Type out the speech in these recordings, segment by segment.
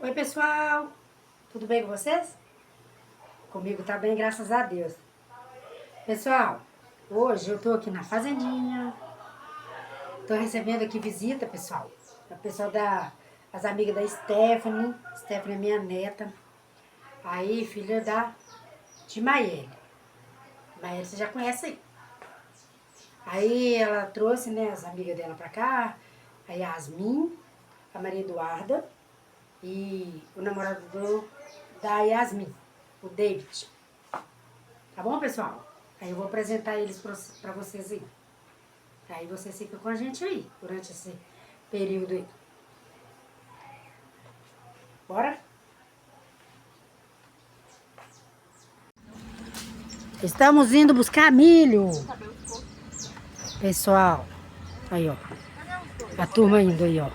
Oi pessoal, tudo bem com vocês? Comigo tá bem, graças a Deus. Pessoal, hoje eu tô aqui na fazendinha. Tô recebendo aqui visita, pessoal. O pessoal as amigas da Stephanie. Stephanie é minha neta. Aí, filha de Maiele. Maiele você já conhece aí. Aí ela trouxe, né, as amigas dela pra cá. A Yasmin, a Maria Eduarda e o namorado da Yasmin, o David. Tá bom, pessoal? Aí eu vou apresentar eles pra vocês aí. Aí vocês ficam com a gente aí, durante esse período aí. Bora? Estamos indo buscar milho. Pessoal, aí ó, a turma indo aí ó.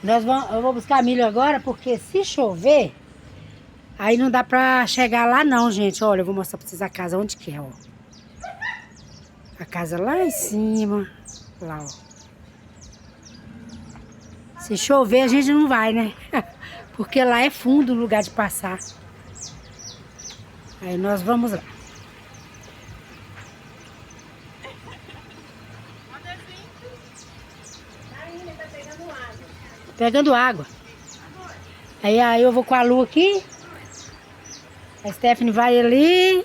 Eu vou buscar milho agora, porque se chover, aí não dá pra chegar lá não, gente. Olha, eu vou mostrar pra vocês a casa onde que é, ó. A casa lá em cima, lá, ó. Se chover, a gente não vai, né? Porque lá é fundo o lugar de passar. Aí nós vamos lá. Pegando água. Aí eu vou com a Lu aqui. A Stephanie vai ali.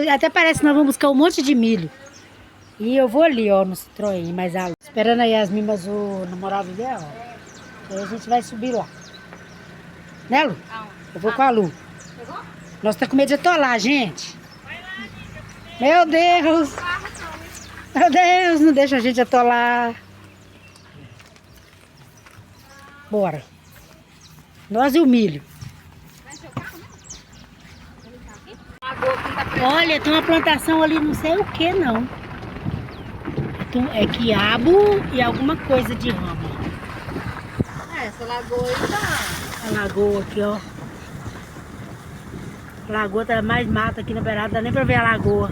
Até parece que nós vamos buscar um monte de milho. E eu vou ali, ó, no Citroën. Mas a Lu, esperando a Yasmin, mas o namorado dela, ó. Aí a gente vai subir lá. Né, Lu? Eu vou com a Lu. Nós tá com medo de atolar, gente. Meu Deus. Meu Deus, não deixa a gente atolar. Bora. Nós e o milho. Olha, tem uma plantação ali, não sei o que não. É quiabo e alguma coisa de rama. Essa lagoa aí tá. A lagoa aqui, ó. A lagoa tá mais mata aqui na beirada, não dá nem pra ver a lagoa.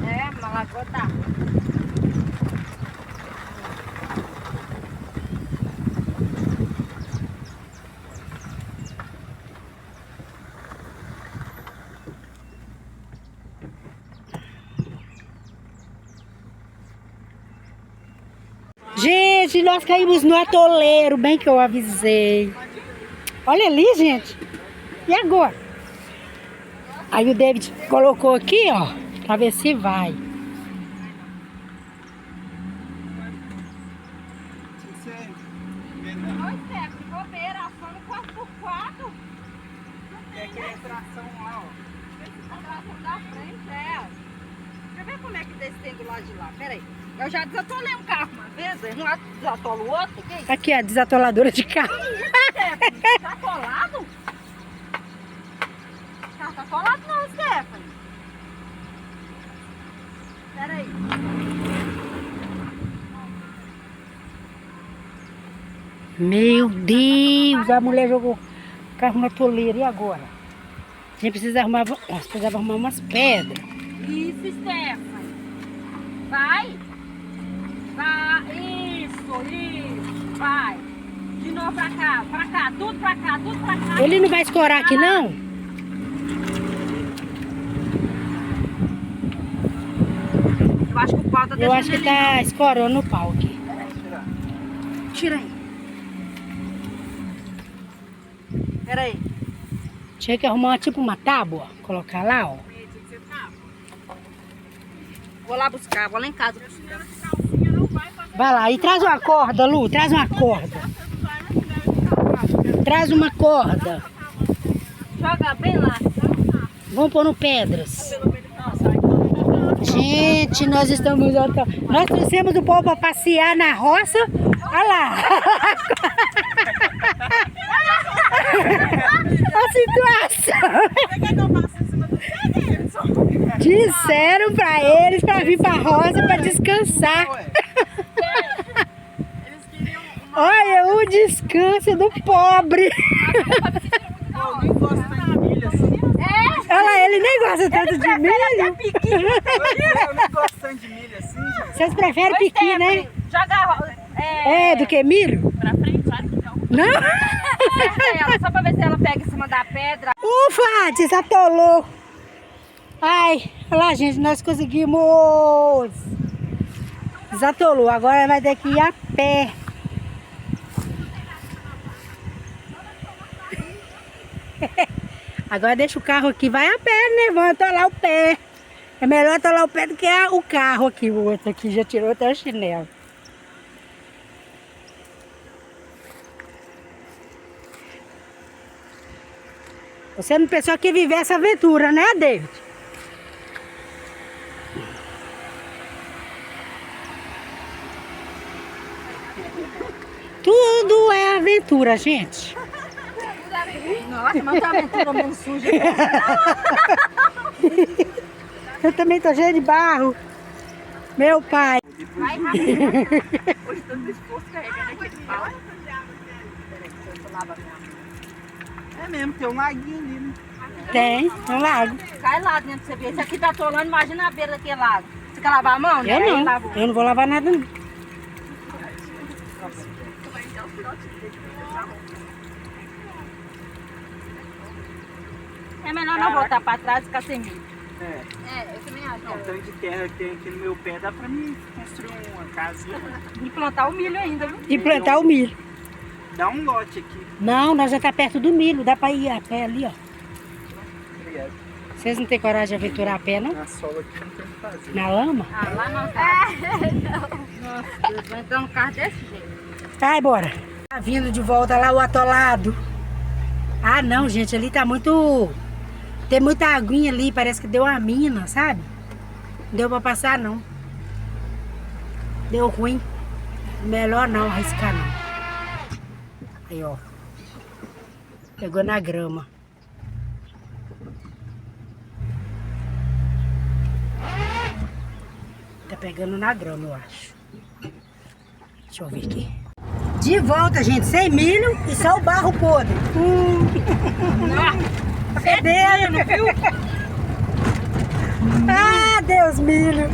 É, a lagoa tá. Gente, nós caímos no atoleiro, bem que eu avisei. Olha ali, gente. E agora? Aí o David colocou aqui, ó, pra ver se vai. Oi, Stephanie, bobeira, assando 4x4. É aquela tração lá, ó. A tração da frente, é. Deixa eu ver como é que desce do lado de lá. Pera aí. Eu já desatolei um carro uma vez, eu não desatolo o outro. Que isso? Aqui, a desatoladora de carro. Stephanie, tá atolado? O carro tá atolado não, Stephanie. Pera aí. Meu Deus, a mulher jogou o carro na toleira. E agora? A gente precisa arrumar, nós precisamos arrumar umas pedras. Isso, Stephanie. Vai. Vai. Isso. Vai. De novo pra cá, tudo pra cá, tudo pra cá. Ele não vai escorar aqui, não? Eu acho que o pau tá Eu deixando acho que ele tá escorando o pau aqui. Tira aí. Pera aí. Tinha que arrumar tipo uma tábua, colocar lá, ó. Vou lá buscar, vou lá em casa. Vai lá e traz uma corda, Lu, traz uma corda. Traz uma corda. Joga bem lá. Vamos pôr no pedras. Gente, nós estamos... Nós trouxemos o povo para passear na roça. Olha lá. A situação. Disseram para eles para vir para a roça para descansar. Olha o descanso do pobre. Eu nem gosto tanto de milho assim. Olha lá, ele nem gosta tanto de milho. Eu nem gosto tanto de milho assim, gente. Vocês preferem piqui, né? Joga Do que milho? pra frente, claro que não. Não? Ela, só pra ver se ela pega em cima da pedra. Ufa, desatolou. Ai, olha lá, gente, nós conseguimos. Desatolou, agora vai ter que ir a pé. Agora deixa o carro aqui, vai a pé, né? Vamos atolar o pé. É melhor atolar o pé do que o carro aqui. O outro aqui já tirou até o chinelo. Você não pensou que ia viver essa aventura, né, David? Tudo é aventura, gente. Nossa, mas tá aventura meio suja. Eu também tô cheia de barro. Meu pai. Vai rápido. Hoje todo esforço carregando aquele pau. É mesmo, tem um laguinho ali, né? Tem um lago. Cai lá dentro pra você ver. Esse aqui tá atolando, imagina a beira daquele lago. Você quer lavar a mão? né? Eu Aí não. lavou. Eu não vou lavar nada, não. É melhor não voltar pra trás e ficar sem milho. É. Eu também acho. Não, o tanto de terra que tem aqui no meu pé dá pra mim construir uma casinha. E plantar o milho ainda, viu? E plantar o milho. Dá um lote aqui. Não, nós já tá perto do milho. Dá pra ir a pé ali, ó. Obrigado. Vocês não têm coragem de aventurar a pé, não? Na sola aqui não tem o que fazer. Na lama? Ah, lá não tá. Nossa, Deus, vai entrar um carro desse jeito. Vai, bora. Tá vindo de volta lá o atolado. Ah, não, gente. Ali tá muito... Tem muita aguinha ali. Parece que deu uma mina, sabe? Não deu pra passar, não. Deu ruim. Melhor não arriscar, não. Aí, ó. Pegou na grama. Tá pegando na grama, eu acho. Deixa eu ver aqui. De volta, gente. Sem milho e só o barro podre. Tá fedendo, viu? Ah, Deus, milho.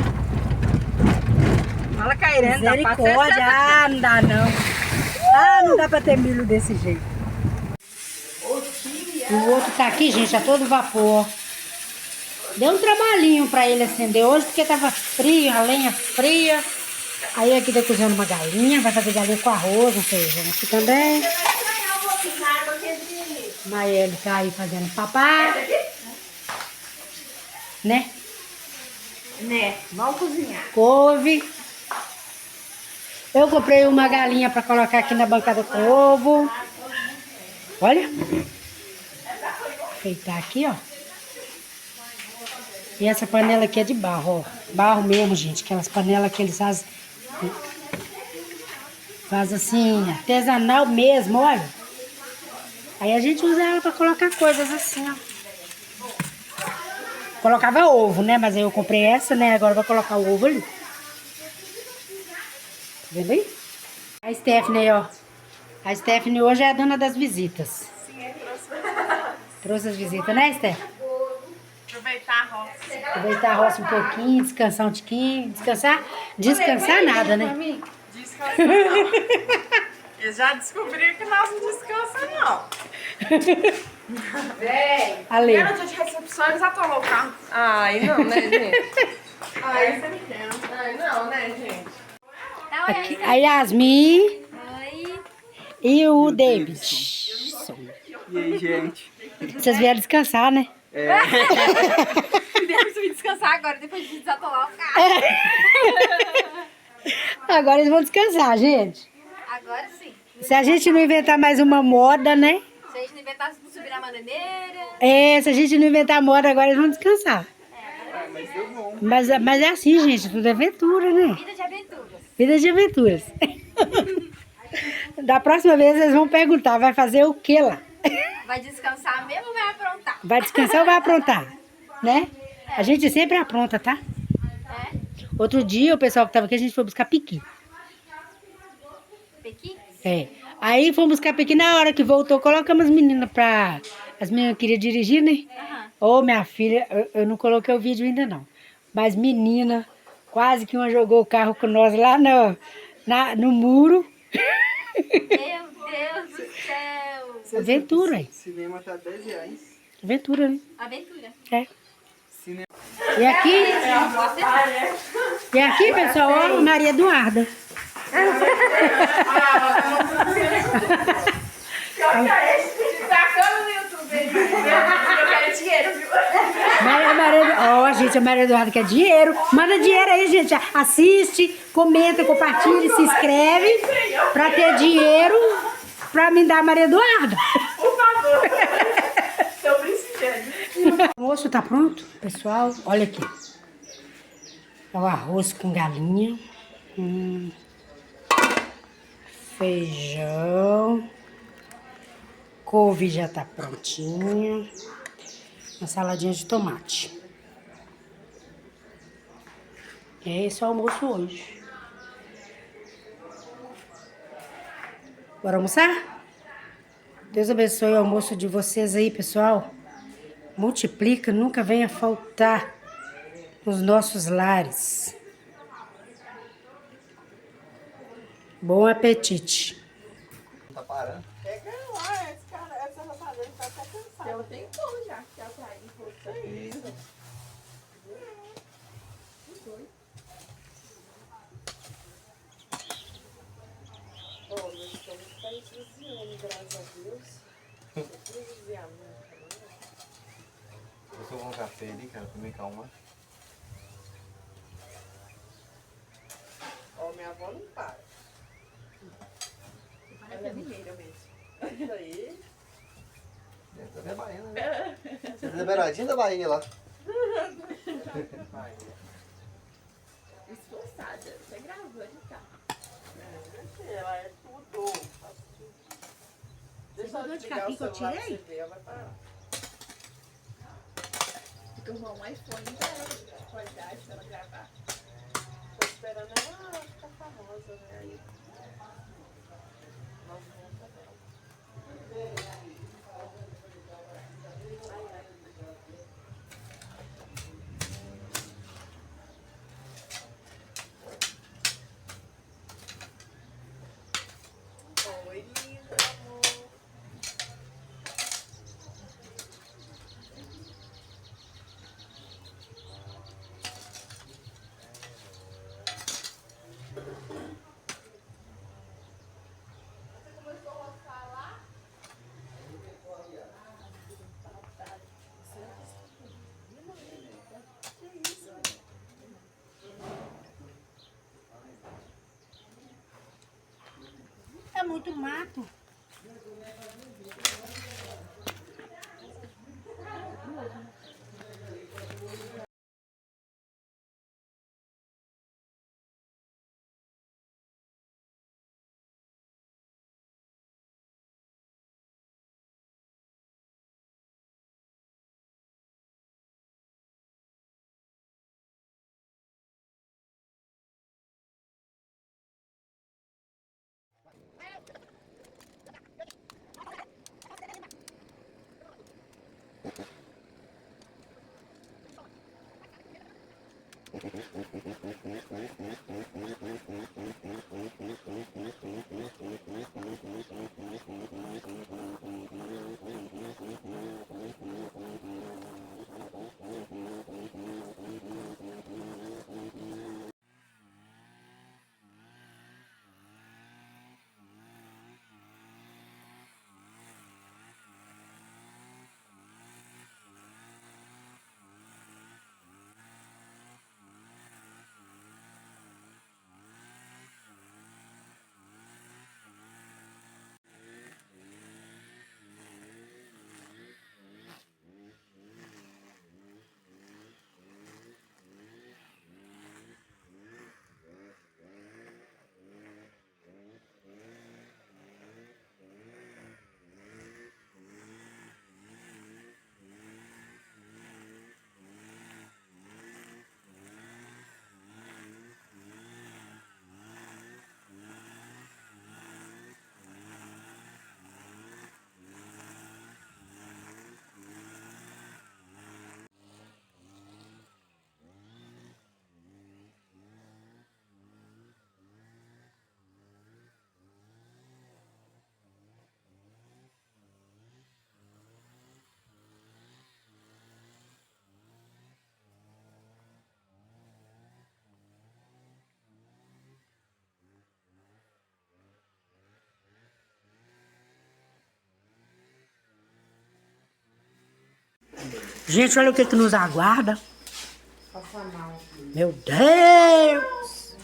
Fala, Cairene, dá pra Misericórdia. Ah, não dá, não. Ah, não dá pra ter milho desse jeito. O outro tá aqui, gente, a todo vapor. Deu um trabalhinho pra ele acender hoje, porque tava frio, a lenha fria. Aí aqui tá cozinhando uma galinha, vai fazer galinha com arroz, um feijão aqui também. Maele tá aí fazendo papá. Né? Né, vamos cozinhar. Couve. Eu comprei uma galinha pra colocar aqui na bancada com ovo. Olha. Feitar aqui, ó. E essa panela aqui é de barro, ó. Barro mesmo, gente. Aquelas panelas que eles fazem assim, artesanal mesmo, olha. Aí a gente usa ela pra colocar coisas assim, ó. Colocava ovo, né? Mas aí eu comprei essa, né? Agora vou colocar o ovo ali. Tá vendo aí? A Stephanie, ó. A Stephanie hoje é a dona das visitas. Sim, é Trouxe as visitas, né, Stephanie? aproveitar a roça. Aproveitar a roça um pouquinho, descansar um tiquinho. Descansar? Descansar nada, né? Descansar. Eu já descobri que nós não descansamos, não. Véi, Ale. era dia de recepção, eles atolou o carro. Ai, não, né, gente? Ai, você me entende. Ai, não, né, gente? Aqui, a Yasmin Oi. e o David. E aí, gente? Vocês vieram descansar, né? Primeiro preciso descansar agora, depois de desatolar o carro. Agora eles vão descansar, gente. Agora sim. Se a gente não inventar mais uma moda, né? Se a gente não inventar subir na bananeira. É, se a gente não inventar moda, agora eles vão descansar. Mas deu bom. Mas é assim, gente, tudo é aventura, né? Vida de aventuras. Vida de aventuras. Da próxima vez eles vão perguntar, vai fazer o que lá? Vai descansar mesmo ou vai aprontar? Vai descansar ou vai aprontar? Né? A gente sempre apronta, tá? É? Outro dia o pessoal que tava aqui, a gente foi buscar piqui. Pequi? É. Aí fomos buscar piqui, na hora que voltou, colocamos as meninas pra... As meninas queriam dirigir, né? Aham. Ô, minha filha, eu não coloquei o vídeo ainda não. Mas menina, Quase que uma jogou o carro com nós lá no muro. Meu Deus do céu. Aventura, hein? Cinema tá R$10. Aventura, né? Aventura. É. Cinema. E aqui, pessoal, ó, a Maria Eduarda. Sacando no YouTube, hein? Eu quero dinheiro, viu? Ó, gente, a Maria Eduarda quer dinheiro. Manda dinheiro aí, gente. Assiste, comenta, compartilha, se inscreve pra ter dinheiro pra me dar a Maria Eduarda. Por favor. Tô precisando. O almoço tá pronto, pessoal. Olha aqui. É o arroz com galinha. Feijão. Couve já tá prontinha. Uma saladinha de tomate. É esse o almoço hoje. Bora almoçar? Deus abençoe o almoço de vocês aí, pessoal. Multiplica, nunca venha faltar nos nossos lares. Bom apetite. Tá parando? Pega lá, essa rapadura tá até cansada. Eu tenho pão já, que ela tá aí. Isso. Ó, nós estamos desviando, graças a Deus. Desviando. Eu tô com um café ali, cara, pra me calmar. Ó, minha avó não para. Ela é mineira mesmo. Isso aí. Essa é baiana, né? Você é da beiradinha da Bahia lá. Esforçada. Você gravou de cá. Ela é tudo. Deixa eu desligar o celular pra você ver. Ela vai parar. Fica um iPhone já. Qualidade pra ela gravar. Tô esperando ela ficar famosa, né? Aí. Nós vamos fazer. Oi, linda, amor. É muito mato. Gente, olha o que nos aguarda. Meu Deus!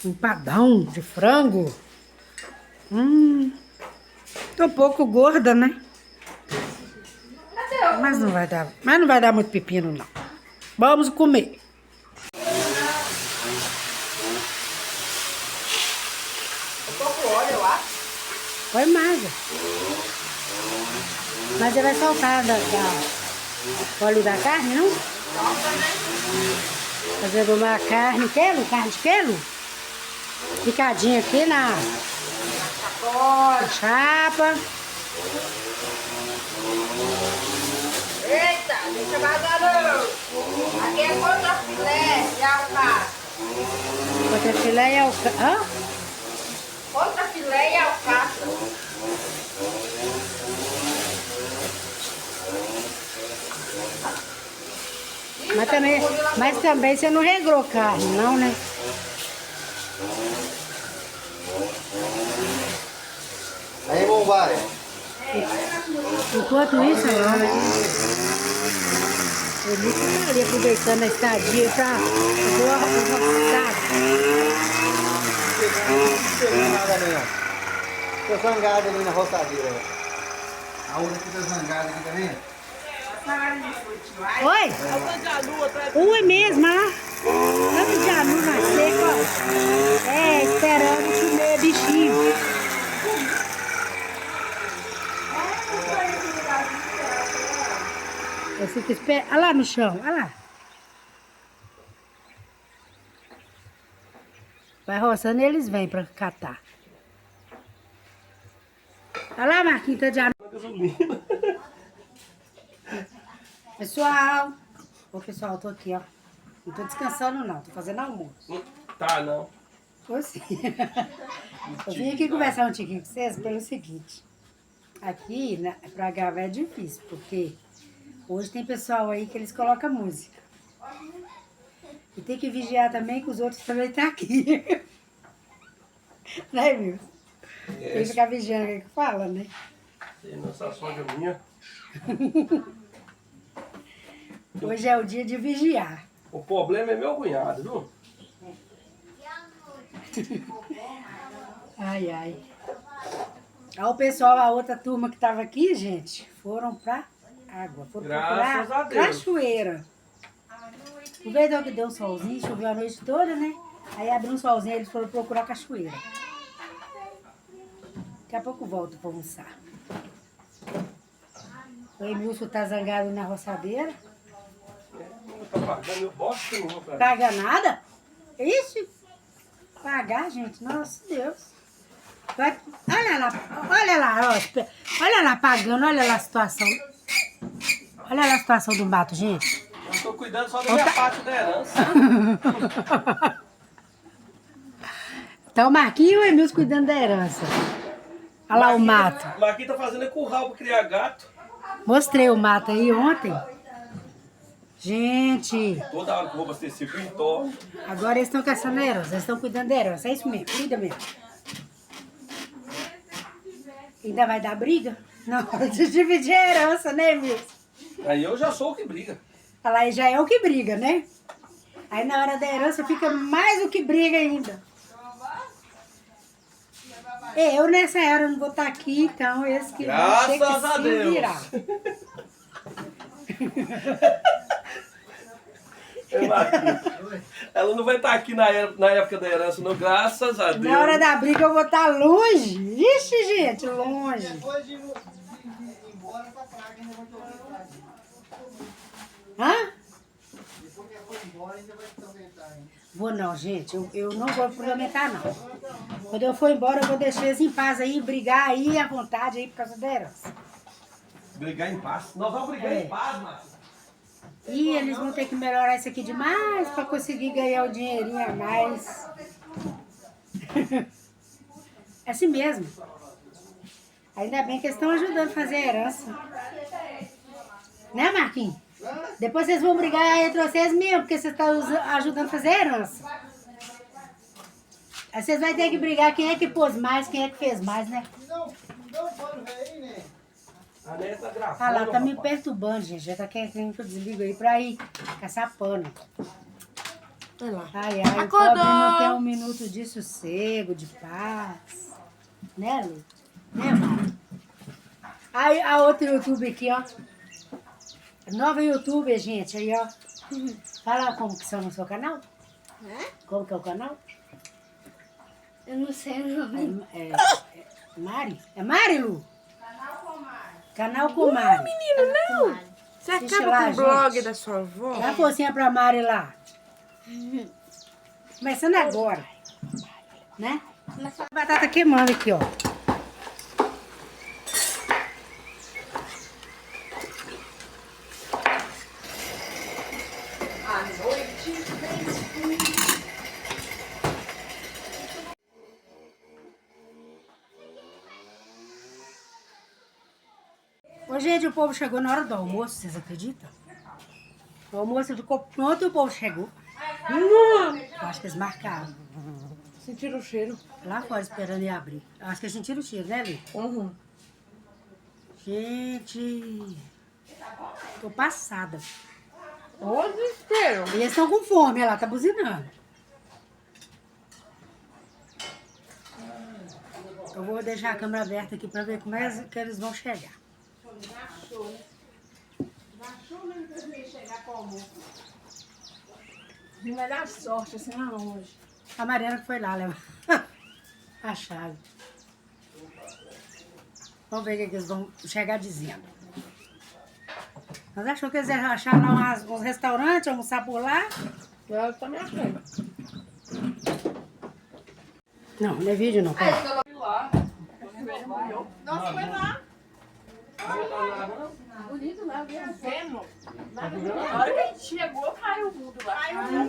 Empadão de frango. Tô um pouco gorda, né? Mas não vai dar muito pepino, não. Vamos comer. Um pouco óleo, eu acho. Põe mais. Mas ele vai soltar o óleo da carne, não? Fazendo uma carne de quilo. Picadinha aqui na chapa. Eita, deixa vazar não. Aqui é contra filé e alface. Contra filé e alface. Hã? Contra filé e alface. Mas também você não regrou carne, não, né? Aí, Bombay. Enquanto isso, ele está ali aproveitando a estadia para doar os nossos. Não nada ali, ó. Tô zangado ali na roçadeira. A outra que tá zangada aqui também. Oi? Oi mesmo, ó. Tanto de anu na seca, ó. É, esperando comer bichinho. Eu fico esperando. Olha lá no chão, olha lá. Vai roçando e eles vêm pra catar. Olha lá, Marquinhos, tá de anu. Pessoal, pessoal, eu tô aqui, ó. Não tô descansando, não. Tô fazendo almoço. Tá, não. Tô sim. Eu vim aqui conversar um tiquinho com vocês pelo seguinte. Aqui, né, pra gravar é difícil, porque hoje tem pessoal aí que eles colocam música. E tem que vigiar também que os outros também estão aqui. Né, meu? Tem que ficar vigiando o que fala, né? Tem nossa sogra minha. Hoje é o dia de vigiar. O problema é meu cunhado, viu? Ai, ai. Aí o pessoal, a outra turma que tava aqui, gente, foram pra água. Foram Graças procurar a Deus. cachoeira. Aproveitou que deu um solzinho, choveu a noite toda, né? Aí abriu um solzinho, eles foram procurar cachoeira. Daqui a pouco volto pra almoçar. O Emilson tá zangado na roçadeira. Tá pagando meu bosta nenhuma pra mim. Paga nada? Ixi! Pagar, gente? Nossa Deus! Olha lá, ó, olha lá pagando, olha lá a situação. Olha lá a situação do mato, gente. Eu tô cuidando só da minha parte da herança. Então o Marquinhos e o Emilson cuidando da herança. Olha lá o mato. O Marquinhos tá fazendo curral pra criar gato. Mostrei o mato aí ontem. Gente, Toda hora que eu vou abastecer com entorno. agora eles estão caçando a herança, eles estão cuidando da herança. É isso mesmo, cuida mesmo. Ainda vai dar briga? Na hora de dividir a herança, né, Emilson? Aí eu já sou o que briga. Olha lá, aí já é o que briga, né? Aí na hora da herança fica mais o que briga ainda. Eu nessa era não vou estar aqui, então eles que vão ter que Graças a se Deus. virar. Ela não vai estar aqui na época da herança, não. Graças a Deus. Na hora da briga eu vou estar longe. Ixi, gente, longe. Depois de ir embora pra praga, ainda vai ter outra. Hã? Depois que ela for embora, ainda vai ter aumentar, hein? Vou não, gente. Eu não vou aproveitar, não. Quando eu for embora, eu vou deixar eles em paz aí, brigar aí à vontade aí por causa da herança. Brigar em paz. Nós vamos brigar em paz, Márcio. E eles vão ter que melhorar isso aqui demais para conseguir ganhar o dinheirinho a mais. É assim mesmo. Ainda bem que eles estão ajudando a fazer a herança. Né, Marquinhos? Depois vocês vão brigar entre vocês mesmo, porque vocês estão ajudando a fazer a herança. Aí vocês vão ter que brigar quem é que pôs mais, quem é que fez mais, né? Não pode ver aí, né? A Néia tá grafando. Ah lá, tá me rapaz. perturbando, gente. Já tá querendo que eu desligo aí pra ir caçar pano. Olha lá. Ai, ai, o Acordou. pobre não tem um minuto de sossego, de paz. Né, Lu? Né, Mari? Aí, a outra youtuber aqui, ó. Nova youtuber, gente, aí, ó. Fala como que são no seu canal. Como que é o canal? Eu não sei o nome. É Mari? É Mari, Lu? Canal com Mari. Menina, não. Você Assiste acaba lá, com o blog gente. da sua avó? Dá uma forcinha pra Mari lá. Começando agora. Né? A batata queimando aqui, ó. Ô, gente, o povo chegou na hora do almoço, vocês acreditam? O almoço ficou pronto e o povo chegou. Eu acho que eles marcaram. Sentiram o cheiro. Lá fora esperando ir abrir. Eu acho que eles sentiram o cheiro, né, Lê? Uhum. Gente, tô passada. Ô, desespero. E eles estão com fome, olha lá, tá buzinando. Eu vou deixar a câmera aberta aqui pra ver como é que eles vão chegar. Não vai dar sorte assim na longe. A Mariana que foi lá levar a chave. Vamos ver o que eles vão chegar dizendo. Mas achou que eles iam achar lá uns restaurantes, almoçar por lá? Ela tá me achando. Não, não é vídeo não, pera. Nossa, foi lá. Bonito lá, viu? Vendo? Na hora que a gente chegou, caiu o mundo lá. Aí eu não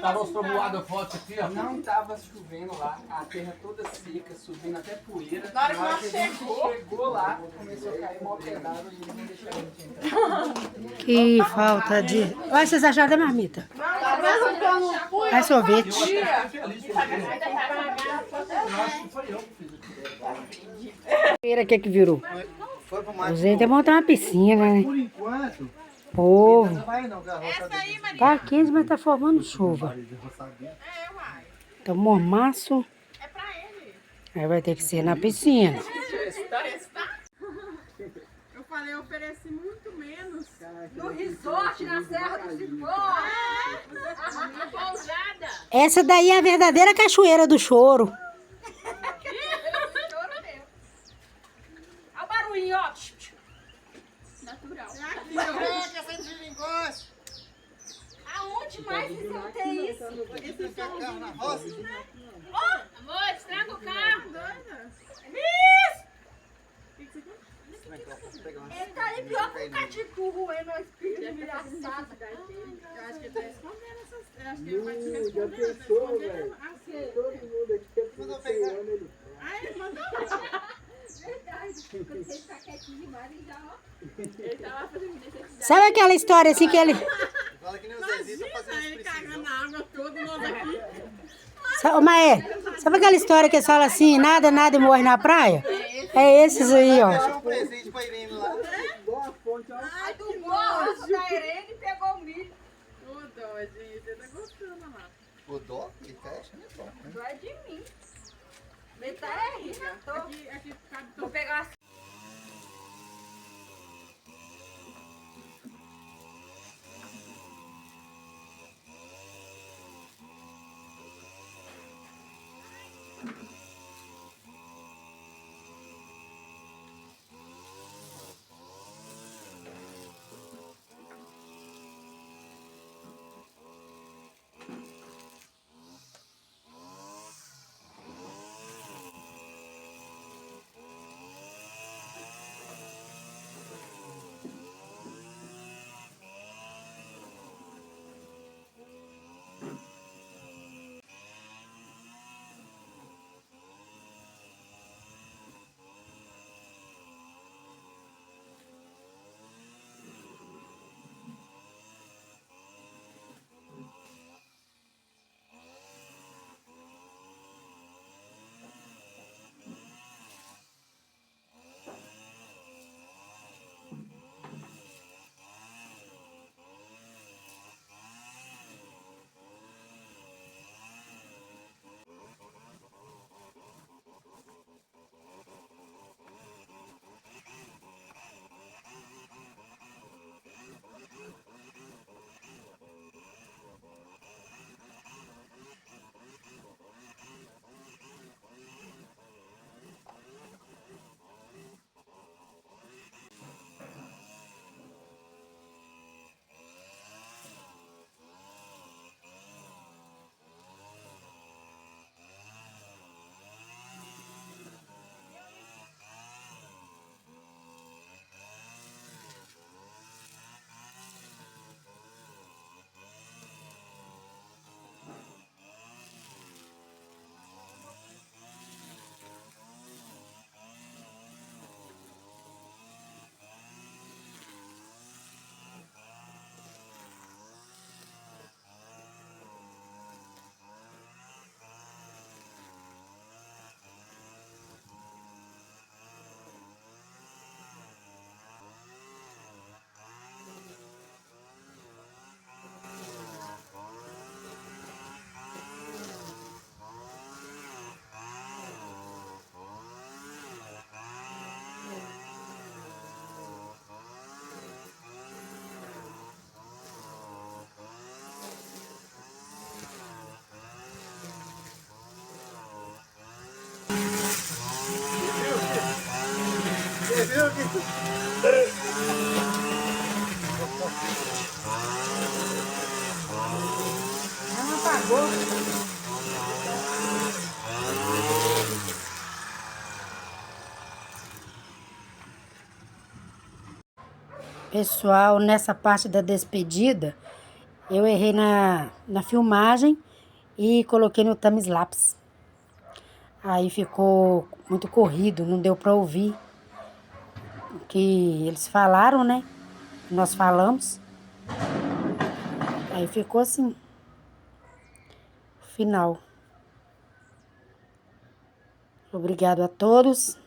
Tava os trovoadas fortes aqui, ó. Não tava chovendo lá, a terra toda seca, subindo até poeira. Na hora que nós a gente chegou lá, começou a cair mó pedaço e não deixaram a gente entrar. Que falta de... Olha, vocês acharam da marmita? Tá vendo que eu não fui? É sorvete. Eu fiquei feliz por quê? Eu acho que foi eu que fiz aqui. O que virou? Foi pro A mato. gente tem que montar uma piscina, né? Por enquanto, Povo. não vai não, que a roça Essa aí, Maria. Tá quente, mas tá formando chuva. de roçadinha. É, uai. Tá mormaço. É pra ele. Aí vai ter que ser na piscina. Testar? Eu falei, eu ofereci muito menos. No resort, na Serra do Cipó. Na pousada. Essa daí é a verdadeira cachoeira do choro. Olha o barulhinho, ó. Natural. Aqui, ó. Aonde mais vocês vão ter isso? Esse somzinho. Na roça? Amor, estraga o carro. Ele tá ali pior que um caticu roendo o espírito de engraçado. Eu acho que ele tá escondendo essas... Eu acho que ele vai te responder. Tá escondendo Quando eu pegar... Ai, mandou. Verdade. Quando você ficar quietinho demais, ele já, ó. Ele tava fazendo necessidade. Sabe aquela história assim que ele... Fala que nem o Zezito fazendo Ele os cagando precisão. na água toda, nós aqui. Ô, Maé, sabe aquela história que eles falam assim, nada e morre na praia? É esses aí, ó. Deixou um presente pra Irene lá. Ai, do bolso da Irene e pegou o milho. Ô, dó, gente. Você tá gostando lá. O dó, ele fecha, né? Dó, né? Não é de mim. Ele tá aí, já tô. Aqui cabe Vou pegar assim. Você viu que... Não apagou. Pessoal, nessa parte da despedida, eu errei na filmagem e coloquei no timelapse. Aí ficou muito corrido, não deu para ouvir o que eles falaram, né? Nós falamos. Aí ficou assim, final. Obrigado a todos.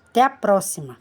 Até a próxima.